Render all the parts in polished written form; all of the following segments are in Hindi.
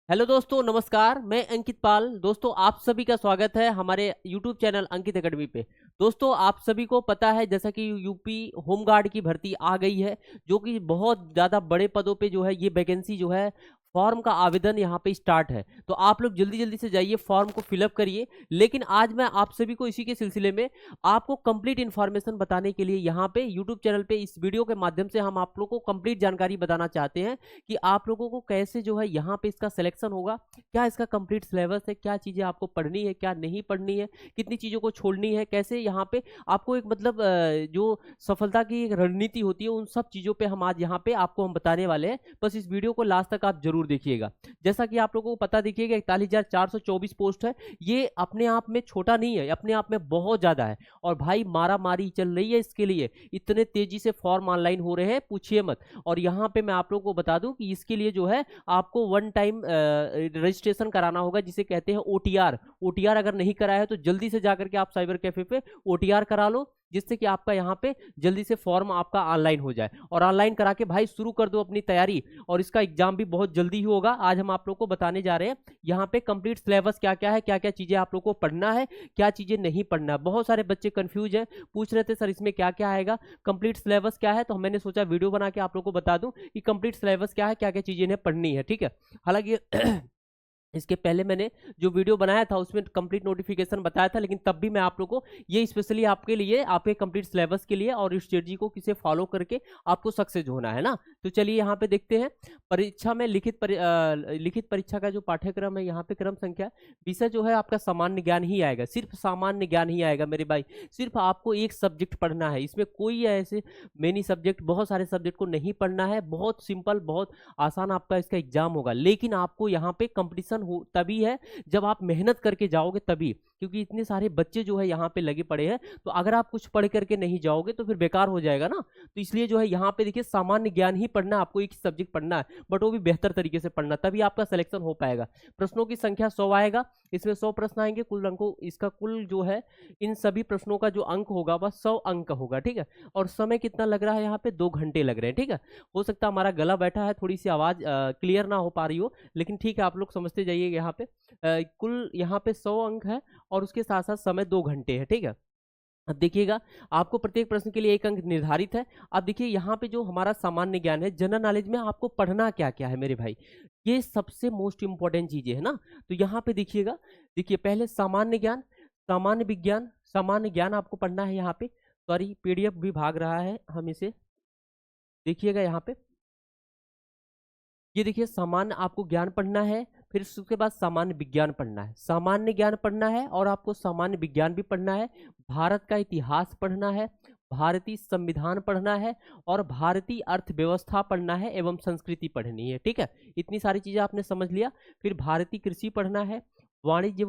हेलो दोस्तों, नमस्कार। मैं अंकित पाल। दोस्तों, आप सभी का स्वागत है हमारे यूट्यूब चैनल अंकित एकेडमी पे। दोस्तों, आप सभी को पता है जैसा कि यूपी होमगार्ड की भर्ती आ गई है, जो कि बहुत ज़्यादा बड़े पदों पे जो है ये वैकेंसी जो है फॉर्म का आवेदन यहाँ पे स्टार्ट है। तो आप लोग जल्दी जल्दी से जाइए, फॉर्म को फिलअप करिए। लेकिन आज मैं आप सभी को इसी के सिलसिले में आपको कंप्लीट इन्फॉर्मेशन बताने के लिए यहाँ पे यूट्यूब चैनल पे इस वीडियो के माध्यम से हम आप लोगों को कंप्लीट जानकारी बताना चाहते हैं कि आप लोगों को कैसे जो है यहाँ पे इसका सिलेक्शन होगा, क्या इसका कंप्लीट सिलेबस है, क्या चीज़ें आपको पढ़नी है, क्या नहीं पढ़नी है, कितनी चीज़ों को छोड़नी है, कैसे यहाँ पे आपको एक मतलब जो सफलता की एक रणनीति होती है, उन सब चीज़ों पे हम आज यहाँ पे आपको हम बताने वाले हैं। बस इस वीडियो को लास्ट तक आप जरूर देखिएगा। जैसा कि आप लोगों को पता, देखिएगा 41,424 पोस्ट है। ये अपने आप में छोटा नहीं है, अपने आप में बहुत ज़्यादा है। और भाई मारा मारी चल रही है इसके लिए, इतने तेजी से फॉर्म ऑनलाइन हो रहे हैं, पूछिए मत। और यहाँ पे मैं आप लोगों को बता दूं कि इसके लिए जो है आपको वन टाइम रजिस्ट्रेशन कराना होगा, जिसे कहते हैं ओटीआर। ओटीआर अगर नहीं कराया है तो जल्दी से जाकर के आप साइबर कैफे पे ओटीआर करा लो, जिससे कि आपका यहाँ पे जल्दी से फॉर्म आपका ऑनलाइन हो जाए। और ऑनलाइन करा के भाई शुरू कर दो अपनी तैयारी, और इसका एग्जाम भी बहुत जल्दी ही होगा। आज हम आप लोग को बताने जा रहे हैं यहाँ पे कंप्लीट सिलेबस क्या क्या है, क्या क्या चीजें आप लोग को पढ़ना है, क्या चीजें नहीं पढ़ना है। बहुत सारे बच्चे कंफ्यूज हैं, पूछ रहे थे सर इसमें क्या क्या आएगा, कंप्लीट सिलेबस क्या है। तो मैंने सोचा वीडियो बना के आप लोग को बता दूं कि कंप्लीट सिलेबस क्या है, क्या क्या चीजें इन्हें पढ़नी है। ठीक है, हालांकि इसके पहले मैंने जो वीडियो बनाया था उसमें कंप्लीट नोटिफिकेशन बताया था, लेकिन तब भी मैं आप लोगों को ये स्पेशली आपके लिए, आपके कंप्लीट सिलेबस के लिए और स्ट्रेटजी को किसे फॉलो करके आपको सक्सेस होना है ना। तो चलिए यहाँ पे देखते हैं। परीक्षा में लिखित परीक्षा का जो पाठ्यक्रम है, यहाँ पे क्रम संख्या विषय जो है आपका सामान्य ज्ञान ही आएगा, सिर्फ सामान्य ज्ञान ही आएगा मेरे भाई। सिर्फ आपको एक सब्जेक्ट पढ़ना है, इसमें कोई ऐसे मेनी सब्जेक्ट, बहुत सारे सब्जेक्ट को नहीं पढ़ना है। बहुत सिंपल, बहुत आसान आपका इसका एग्जाम होगा। लेकिन आपको यहाँ पे कंपटीशन हो तभी है जब आप मेहनत करके जाओगे, तभी। क्योंकि इतने सारे बच्चे जो है यहाँ पे लगे पड़े हैं, तो अगर आप कुछ पढ़ करके नहीं जाओगे तो फिर बेकार हो जाएगा ना। तो इसलिए जो है यहाँ पे देखिए सामान्य ज्ञान ही पढ़ना, आपको एक सब्जेक्ट पढ़ना है, बट वो भी बेहतर तरीके से पढ़ना, तभी आपका सिलेक्शन हो पाएगा। प्रश्नों की संख्या 100 आएगा, इसमें 100 प्रश्न आएंगे। कुल अंकों, इसका कुल जो है इन सभी प्रश्नों का जो अंक होगा वह 100 अंक होगा। ठीक है, और समय कितना लग रहा है यहाँ पे, 2 घंटे लग रहे हैं। ठीक है, हो सकता है हमारा गला बैठा है, थोड़ी सी आवाज क्लियर ना हो पा रही हो, लेकिन ठीक है, आप लोग समझते जाइए। यहाँ पे कुल यहाँ पे 100 अंक है, और उसके साथ साथ समय 2 घंटे है। ठीक है, अब देखिएगा, आपको प्रत्येक प्रश्न के लिए 1 अंक निर्धारित है। अब देखिए यहाँ पे जो हमारा सामान्य ज्ञान है, जनरल नॉलेज में आपको पढ़ना क्या क्या है मेरे भाई, ये सबसे मोस्ट इंपॉर्टेंट चीजें है ना। तो यहाँ पे देखिएगा, देखिए पहले सामान्य ज्ञान, सामान्य विज्ञान, सामान्य ज्ञान आपको पढ़ना है। यहाँ पे सॉरी, पीडीएफ भी भाग रहा है, हम इसे देखिएगा। यहाँ पे ये देखिए, सामान्य आपको ज्ञान पढ़ना है, फिर उसके बाद सामान्य विज्ञान पढ़ना है, सामान्य ज्ञान पढ़ना है, और आपको सामान्य विज्ञान भी पढ़ना है। भारत का इतिहास पढ़ना है, भारतीय संविधान पढ़ना है, और भारतीय अर्थव्यवस्था पढ़ना है, एवं संस्कृति पढ़नी है। ठीक है, इतनी सारी चीजें आपने समझ लिया। फिर भारतीय कृषि पढ़ना है, वाणिज्य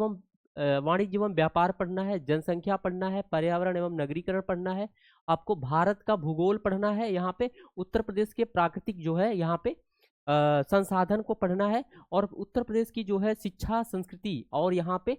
एवं व्यापार पढ़ना है, जनसंख्या पढ़ना है, पर्यावरण एवं नगरीकरण पढ़ना है। आपको भारत का भूगोल पढ़ना है, यहाँ पे उत्तर प्रदेश के प्राकृतिक जो है यहाँ पे संसाधन को पढ़ना है, और उत्तर प्रदेश की जो है शिक्षा, संस्कृति और यहाँ पे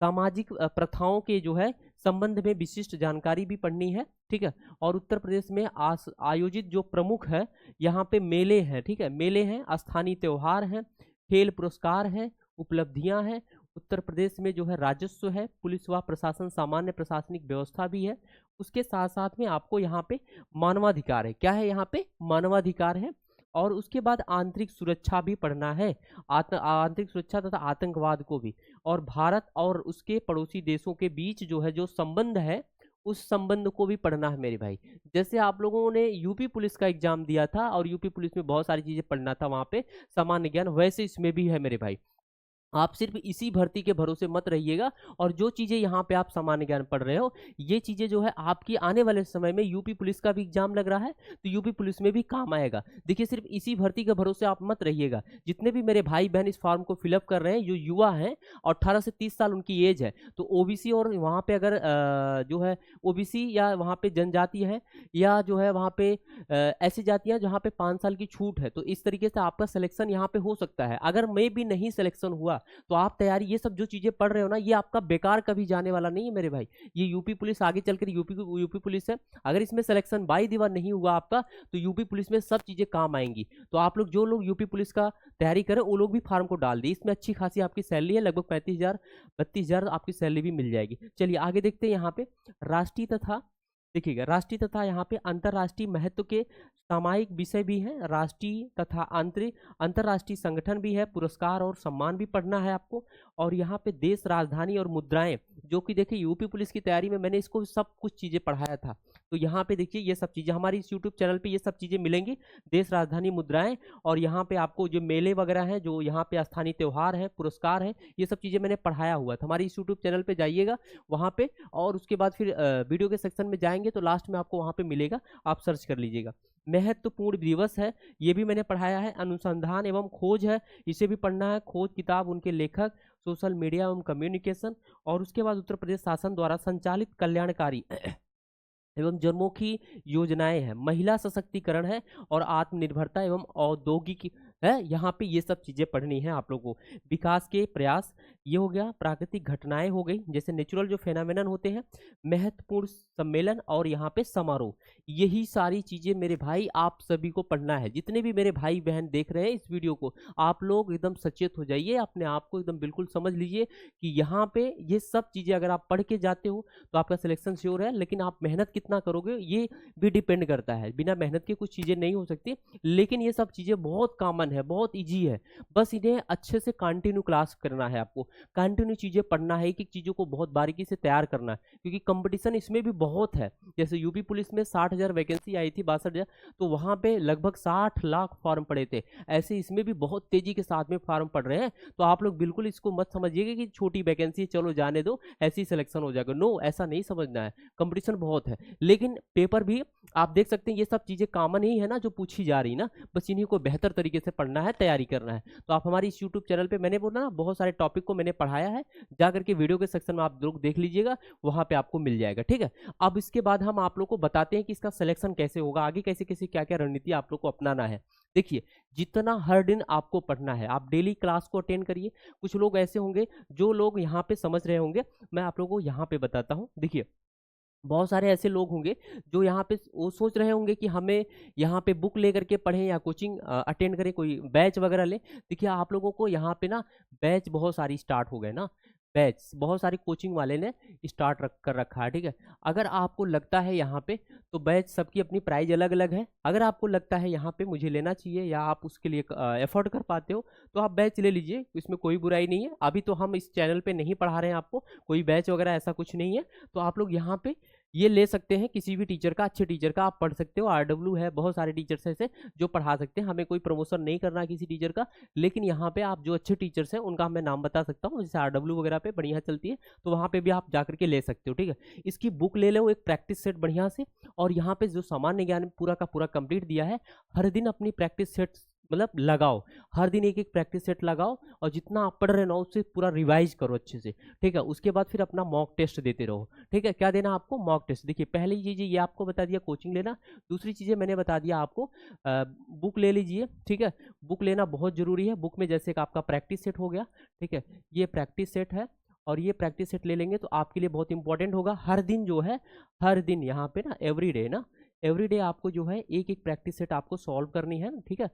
सामाजिक प्रथाओं के जो है संबंध में विशिष्ट जानकारी भी पढ़नी है। ठीक है, और उत्तर प्रदेश में आयोजित जो प्रमुख है यहाँ पे मेले हैं। ठीक है, मेले हैं, स्थानीय त्योहार हैं, खेल पुरस्कार हैं, उपलब्धियां हैं। उत्तर प्रदेश में जो है राजस्व है, पुलिस व प्रशासन, सामान्य प्रशासनिक व्यवस्था भी है। उसके साथ साथ में आपको यहाँ पे मानवाधिकार है। क्या है यहाँ पे, मानवाधिकार है। और उसके बाद आंतरिक सुरक्षा भी पढ़ना है, आंतरिक सुरक्षा तथा आतंकवाद को भी, और भारत और उसके पड़ोसी देशों के बीच जो है जो संबंध है, उस संबंध को भी पढ़ना है मेरे भाई। जैसे आप लोगों ने यूपी पुलिस का एग्जाम दिया था, और यूपी पुलिस में बहुत सारी चीजें पढ़ना था वहां पे सामान्य ज्ञान, वैसे इसमें भी है मेरे भाई। आप सिर्फ इसी भर्ती के भरोसे मत रहिएगा, और जो चीजें यहाँ पे आप सामान्य ज्ञान पढ़ रहे हो, ये चीजें जो है आपकी आने वाले समय में यूपी पुलिस का भी एग्जाम लग रहा है, तो यूपी पुलिस में भी काम आएगा। देखिए, सिर्फ इसी भर्ती के भरोसे आप मत रहिएगा। जितने भी मेरे भाई बहन इस फॉर्म को फिलअप कर रहे हैं, जो युवा हैं और 18 से 30 साल उनकी एज है, तो ओबीसी, और वहाँ पे अगर जो है ओबीसी या वहाँ पे जनजाति है, या जो है वहाँ पे ऐसी जातियां जहाँ पे 5 साल की छूट है, तो इस तरीके से आपका सिलेक्शन यहाँ पे हो सकता है। अगर मैं भी नहीं सिलेक्शन हुआ होगा। तो आप तैयारी ये सब जो चीजें पढ़ रहे हो ना, ये आपका बेकार कभी जाने वाला नहीं है मेरे भाई। ये यूपी पुलिस आगे चलकर यूपी पुलिस है, अगर इसमें सिलेक्शन बाई दीवार नहीं हुआ आपका तो यूपी पुलिस में सब चीजें काम आएंगी। तो आप लोग जो लोग यूपी पुलिस का तैयारी करें वो लोग भी फार्म को डाल दी, इसमें अच्छी खासी आपकी सैलरी है, लगभग 35,000 32,000 आपकी सैलरी भी मिल जाएगी। चलिए आगे देखते हैं। यहाँ पे राष्ट्रीय तथा देखिएगा, राष्ट्रीय तथा यहाँ पे अंतरराष्ट्रीय महत्व के सामायिक विषय भी हैं, राष्ट्रीय तथा अंतरराष्ट्रीय संगठन भी है, पुरस्कार और सम्मान भी पढ़ना है आपको। और यहाँ पे देश राजधानी और मुद्राएं, जो कि देखिए यूपी पुलिस की तैयारी में मैंने इसको सब कुछ चीजें पढ़ाया था। तो यहाँ पे देखिए ये सब चीजें हमारी इस यूट्यूब चैनल पे ये सब चीजें मिलेंगी, देश राजधानी मुद्राएं। और यहाँ पे आपको जो मेले वगैरह हैं, जो यहाँ पे स्थानीय त्योहार है, पुरस्कार है, ये सब चीजें मैंने पढ़ाया हुआ था। हमारी इस यूट्यूब चैनल पे जाइएगा वहाँ पे, और उसके बाद फिर वीडियो के सेक्शन में जाएंगे तो लास्ट में आपको वहाँ पे मिलेगा, आप सर्च कर लीजिएगा। महत्वपूर्ण दिवस है, ये भी मैंने पढ़ाया है। अनुसंधान एवं खोज है, इसे भी पढ़ना है। खोज किताब, उनके लेखक, सोशल मीडिया एवं कम्युनिकेशन। और उसके बाद उत्तर प्रदेश शासन द्वारा संचालित कल्याणकारी एवं जनमुखी योजनाएं हैं, महिला सशक्तिकरण है, और आत्मनिर्भरता एवं औद्योगिक है। यहाँ पे ये सब चीजें पढ़नी है आप लोगों को। विकास के प्रयास, ये हो गया। प्राकृतिक घटनाएं हो गई, जैसे नेचुरल जो फेनामिनन होते हैं। महत्वपूर्ण सम्मेलन और यहाँ पे समारोह, यही सारी चीजें मेरे भाई आप सभी को पढ़ना है। जितने भी मेरे भाई बहन देख रहे हैं इस वीडियो को, आप लोग एकदम सचेत हो जाइए, अपने आप को एकदम बिल्कुल समझ लीजिए कि यहाँ पे ये सब चीजें अगर आप पढ़ के जाते हो तो आपका सिलेक्शन श्योर है। लेकिन आप मेहनत कितना करोगे ये भी डिपेंड करता है, बिना मेहनत के कुछ चीजें नहीं हो सकती। लेकिन ये सब चीजें बहुत कॉमन है, बहुत इजी है, बस इन्हें अच्छे से कंटिन्यू क्लास करना है आपको, कंटिन्यू चीजें पढ़ना है, एक एक चीजों को बहुत बारीकी से तैयार करना है, क्योंकि कंपटीशन इसमें भी बहुत है। जैसे यूपी पुलिस में 60,000 वैकेंसी आई थी, 62,000, तो वहां पे लगभग 60 लाख फॉर्म पड़े थे। ऐसे इसमें भी बहुत तेजी के साथ में फॉर्म पड़ रहे हैं। तो आप लोग बिल्कुल इसको मत समझिएगा कि छोटी वैकेंसी चलो जाने दो, ऐसी सिलेक्शन हो जाएगा। नो, ऐसा नहीं समझना है, कंपटीशन बहुत है। लेकिन पेपर भी आप देख सकते हैं, ये सब चीजें कॉमन ही है ना जो पूछी जा रही ना, बस इन्हीं को बेहतर तरीके से पढ़ना है, तैयारी करना है। तो आप हमारी इस यूट्यूब चैनल पे, मैंने बोला ना बहुत सारे टॉपिक को मैंने पढ़ाया है, जाकर के वीडियो के सेक्शन में आप लोग देख लीजिएगा, वहां पे आपको मिल जाएगा। ठीक है, अब इसके बाद हम आप लोग को बताते हैं कि इसका सिलेक्शन कैसे होगा, आगे कैसे कैसे क्या क्या रणनीति आप लोग को अपनाना है। देखिए, जितना हर दिन आपको पढ़ना है, आप डेली क्लास को अटेंड करिए। कुछ लोग ऐसे होंगे जो लोग यहाँ पे समझ रहे होंगे, मैं आप लोगों को यहाँ पे बताता हूँ। देखिए, बहुत सारे ऐसे लोग होंगे जो यहाँ पे वो सोच रहे होंगे कि हमें यहाँ पे बुक लेकर के पढ़ें या कोचिंग अटेंड करें, कोई बैच वगैरह ले। देखिए, आप लोगों को यहाँ पे ना बैच बहुत सारी स्टार्ट हो गए ना, बैच बहुत सारी कोचिंग वाले ने स्टार्ट कर रखा है। ठीक है, अगर आपको लगता है यहाँ पे, तो बैच सबकी अपनी प्राइस अलग अलग है। अगर आपको लगता है यहाँ पे मुझे लेना चाहिए या आप उसके लिए एफोर्ड कर पाते हो, तो आप बैच ले लीजिए, इसमें कोई बुराई नहीं है। अभी तो हम इस चैनल पे नहीं पढ़ा रहे हैं आपको, कोई बैच वगैरह ऐसा कुछ नहीं है। तो आप लोग यहाँ पे ये ले सकते हैं, किसी भी टीचर का, अच्छे टीचर का आप पढ़ सकते हो। आरडब्ल्यू है, बहुत सारे टीचर्स ऐसे जो पढ़ा सकते हैं। हमें कोई प्रमोशन नहीं करना किसी टीचर का, लेकिन यहाँ पे आप जो अच्छे टीचर्स हैं उनका मैं नाम बता सकता हूँ। जैसे आरडब्ल्यू वगैरह पे बढ़िया चलती है, तो वहाँ पे भी आप जाकर के ले सकते हो। ठीक है, इसकी बुक ले लो एक प्रैक्टिस सेट बढ़िया से, और यहाँ पे जो सामान्य ज्ञान पूरा का पूरा कंप्लीट दिया है, हर दिन अपनी प्रैक्टिस सेट मतलब लगाओ, हर दिन एक एक प्रैक्टिस सेट लगाओ, और जितना आप पढ़ रहे हो उससे पूरा रिवाइज करो अच्छे से। ठीक है, उसके बाद फिर अपना मॉक टेस्ट देते रहो। ठीक है, क्या देना आपको? Mock test. देखिए, पहली चीज़ ये आपको बता दिया कोचिंग लेना, दूसरी चीज़ें मैंने बता दिया आपको बुक ले लीजिए। ठीक है, बुक लेना बहुत जरूरी है। बुक में जैसे कि आपका प्रैक्टिस सेट हो गया, ठीक है, ये प्रैक्टिस सेट है, और ये प्रैक्टिस सेट ले लेंगे तो आपके लिए बहुत इंपॉर्टेंट होगा। हर दिन जो है, हर दिन यहाँ पे ना एवरीडे ना, एवरीडे आपको जो है एक एक प्रैक्टिस सेट आपको सॉल्व करनी है। ठीक है,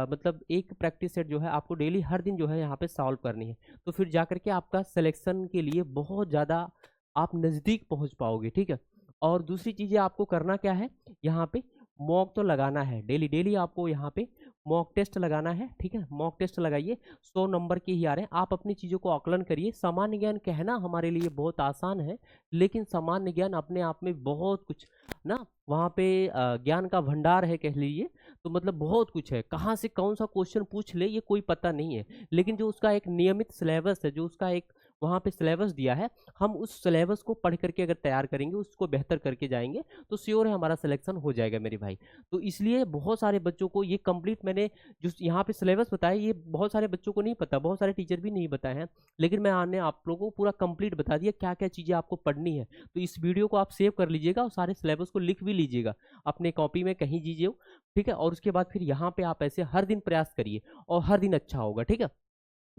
मतलब एक प्रैक्टिस सेट जो है आपको डेली हर दिन जो है यहाँ पे सॉल्व करनी है। तो फिर जाकर के आपका सिलेक्शन के लिए बहुत ज़्यादा आप नज़दीक पहुँच पाओगे। ठीक है, और दूसरी चीज़ें आपको करना क्या है, यहाँ पे मॉक तो लगाना है, डेली डेली आपको यहाँ पे मॉक टेस्ट लगाना है। ठीक है, मॉक टेस्ट लगाइए, 100 नंबर के ही आ रहे हैं। आप अपनी चीज़ों को आकलन करिए। सामान्य ज्ञान कहना हमारे लिए बहुत आसान है, लेकिन सामान्य ज्ञान अपने आप में बहुत कुछ ना, वहाँ पे ज्ञान का भंडार है कह लीजिए। तो मतलब बहुत कुछ है, कहाँ से कौन सा क्वेश्चन पूछ ले ये कोई पता नहीं है। लेकिन जो उसका एक नियमित सिलेबस है, जो उसका एक वहाँ पे सिलेबस दिया है, हम उस सिलेबस को पढ़ करके अगर तैयार करेंगे, उसको बेहतर करके जाएंगे, तो श्योर है हमारा सिलेक्शन हो जाएगा मेरे भाई। तो इसलिए बहुत सारे बच्चों को ये कंप्लीट मैंने जो यहाँ पे सिलेबस बताया, ये बहुत सारे बच्चों को नहीं पता, बहुत सारे टीचर भी नहीं बताए हैं, लेकिन मैं आने आप लोगों को पूरा कंप्लीट बता दिया क्या क्या चीज़ें आपको पढ़नी है। तो इस वीडियो को आप सेव कर लीजिएगा और सारे सिलेबस को लिख भी लीजिएगा अपने कॉपी में कहीं दीजिए। ठीक है, और उसके बाद फिर यहाँ पे आप ऐसे हर दिन प्रयास करिए और हर दिन अच्छा होगा। ठीक है,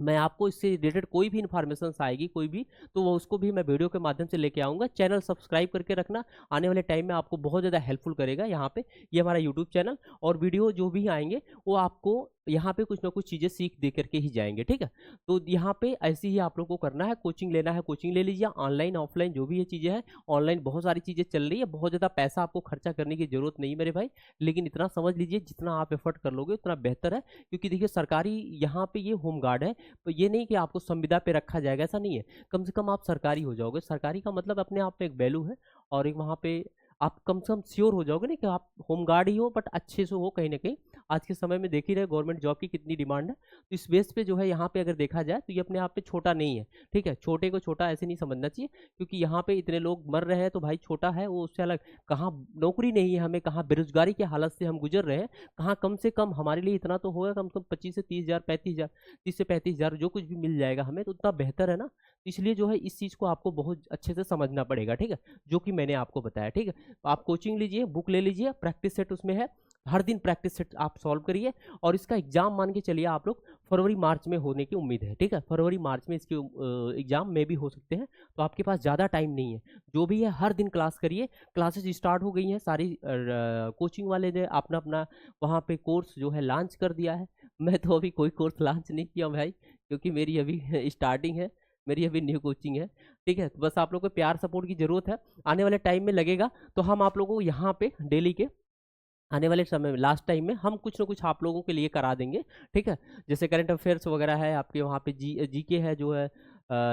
मैं आपको इससे रिलेटेड कोई भी इन्फॉर्मेशन आएगी कोई भी, तो वो उसको भी मैं वीडियो के माध्यम से लेके आऊँगा। चैनल सब्सक्राइब करके रखना, आने वाले टाइम में आपको बहुत ज़्यादा हेल्पफुल करेगा यहाँ पे ये हमारा यूट्यूब चैनल। और वीडियो जो भी आएंगे वो आपको यहाँ पे कुछ ना कुछ चीज़ें सीख दे करके ही जाएंगे, ठीक है। तो यहाँ पे ऐसे ही आप लोग को करना है, कोचिंग लेना है कोचिंग ले लीजिए, ऑनलाइन ऑफलाइन जो भी ये चीज़ें हैं। ऑनलाइन बहुत सारी चीज़ें चल रही है, बहुत ज़्यादा पैसा आपको खर्चा करने की जरूरत नहीं मेरे भाई, लेकिन इतना समझ लीजिए जितना आप एफर्ट कर लोगे उतना बेहतर है। क्योंकि देखिए सरकारी यहाँ पे ये होमगार्ड है, तो ये नहीं कि आपको संविदा पे रखा जाएगा, ऐसा नहीं है। कम से कम आप सरकारी हो जाओगे, सरकारी का मतलब अपने आप में एक वैल्यू है। और एक वहाँ पे आप कम से कम श्योर हो जाओगे ना कि आप होमगार्ड ही हो, बट अच्छे से हो कहीं ना कहीं। आज के समय में देख ही रहे गवर्नमेंट जॉब की कितनी डिमांड है, तो इस बेस पे जो है यहाँ पे अगर देखा जाए तो ये अपने आप में छोटा नहीं है, ठीक है। छोटे को छोटा ऐसे नहीं समझना चाहिए, क्योंकि यहाँ पे इतने लोग मर रहे हैं तो भाई छोटा है वो उससे अलग। कहाँ नौकरी नहीं है हमें, कहाँ बेरोजगारी की हालत से हम गुजर रहे हैं, कहाँ कम से कम हमारे लिए इतना तो होगा, कम से कम 25 से 30 हज़ार 35 हज़ार 30 से 35 हज़ार जो कुछ भी मिल जाएगा हमें तो उतना बेहतर है ना। इसलिए जो है इस चीज़ को आपको बहुत अच्छे से समझना पड़ेगा, ठीक है, जो कि मैंने आपको बताया, ठीक है। आप कोचिंग लीजिए, बुक ले लीजिए, प्रैक्टिस सेट उसमें है, हर दिन प्रैक्टिस सेट आप सॉल्व करिए। और इसका एग्जाम मान के चलिए आप लोग फरवरी मार्च में होने की उम्मीद है, ठीक है। फरवरी मार्च में इसके एग्जाम में भी हो सकते हैं, तो आपके पास ज़्यादा टाइम नहीं है। जो भी है हर दिन क्लास करिए, क्लासेस स्टार्ट हो गई हैं सारी, कोचिंग वाले ने अपना अपना वहाँ पे कोर्स जो है लॉन्च कर दिया है। मैं तो अभी कोई कोर्स लॉन्च नहीं किया भाई, क्योंकि मेरी अभी स्टार्टिंग है, मेरी अभी न्यू कोचिंग है, ठीक है। तो बस आप लोग को प्यार सपोर्ट की जरूरत है, आने वाले टाइम में लगेगा तो हम आप लोगों को यहाँ पे डेली के आने वाले समय में लास्ट टाइम में हम कुछ ना कुछ आप लोगों के लिए करा देंगे, ठीक है। जैसे करंट अफेयर्स वगैरह है आपके वहाँ पे, जीके है जो है,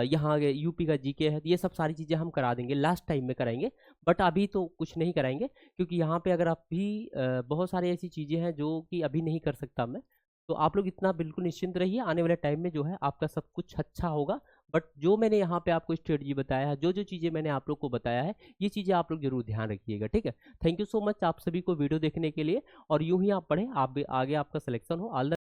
यहाँ यूपी का जीके है, ये सब सारी चीज़ें हम करा देंगे, लास्ट टाइम में कराएंगे। बट अभी तो कुछ नहीं कराएंगे, क्योंकि यहाँ पे अगर आप भी बहुत सारी ऐसी चीज़ें हैं जो कि अभी नहीं कर सकता मैं। तो आप लोग इतना बिल्कुल निश्चिंत रहिए, आने वाले टाइम में जो है आपका सब कुछ अच्छा होगा। बट जो मैंने यहाँ पे आपको स्ट्रेटजी बताया है, जो जो चीज़ें मैंने आप लोग को बताया है, ये चीज़ें आप लोग जरूर ध्यान रखिएगा, ठीक है। थैंक यू सो मच आप सभी को वीडियो देखने के लिए, और यूं ही आप पढ़ें, आप भी आगे आपका सिलेक्शन हो। All the